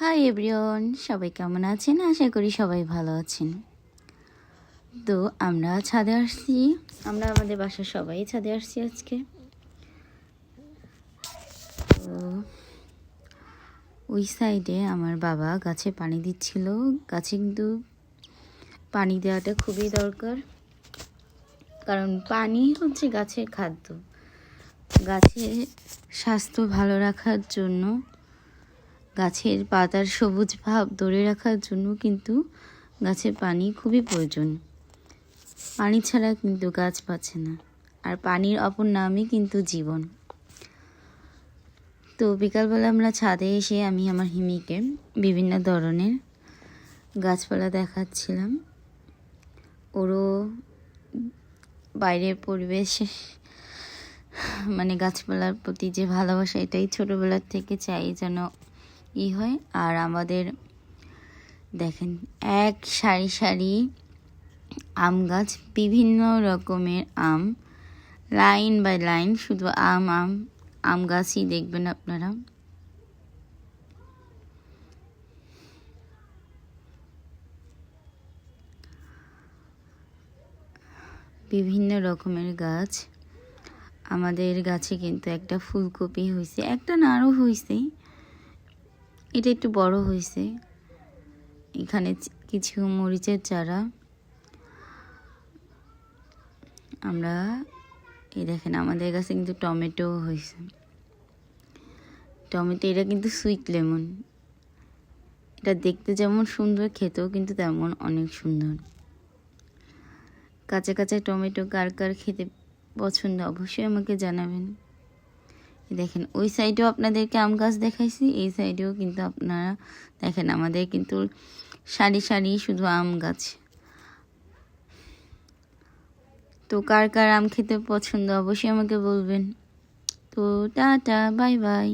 Hi everyone, সবাই কেমন আছেন? আশা করি সবাই ভালো আছেন। তো আমরা ছাদে আসছি, আমাদের বাসার সবাই ছাদে আসছি আজকে। তো ওই সাইডে আমার বাবা গাছে পানি দিচ্ছিল। গাছে কিন্তু পানি দেওয়াটা খুবই দরকার, কারণ পানি হচ্ছে গাছের খাদ্য। গাছের স্বাস্থ্য ভালো রাখার জন্য, গাছের পাতার সবুজ ভাব ধরে রাখার জন্য কিন্তু গাছের পানি খুবই প্রয়োজন। পানি ছাড়া কিন্তু গাছ বাঁচে না, আর পানির অপর নামই কিন্তু জীবন। তো বিকালবেলা আমরা ছাদে এসে আমি আমার হিমিকে বিভিন্ন ধরনের গাছপালা দেখাচ্ছিলাম। ওরও বাইরের পরিবেশ গাছপালার প্রতি যে ভালোবাসা, এটাই ছোটোবেলার থেকে চাই যেন হয়। আর আমাদের দেখেন এক সারি সারি আম গাছ, বিভিন্ন রকমের আম, লাইন বাই লাইন, শুধু আম আম আম গাছই দেখবেন আপনারা। বিভিন্ন রকমের গাছ। আমাদের গাছে কিন্তু একটা ফুলকপি হয়েছে, একটা না আরও হয়েছে, এটা একটু বড় হয়েছে। এখানে কিছু মরিচের চারা। আমরা এই দেখেন আমাদের কাছে কিন্তু টমেটো হয়েছে। টমেটো এটা কিন্তু সুইট লেমন। এটা দেখতে যেমন সুন্দর, খেতেও কিন্তু তেমন অনেক সুন্দর। কাঁচা কাঁচা টমেটো কার কার খেতে পছন্দ অবশ্যই আমাকে জানাবেন। দেখেন ওই সাইডেও আপনাদেরকে আম গাছ দেখাইছি, এই সাইডেও কিন্তু আপনারা দেখেন আমাদের কিন্তু সারি সারি শুধু আম গাছ। তো কার কার আম খেতে পছন্দ অবশ্যই আমাকে বলবেন। তো টাটা, বাই বাই।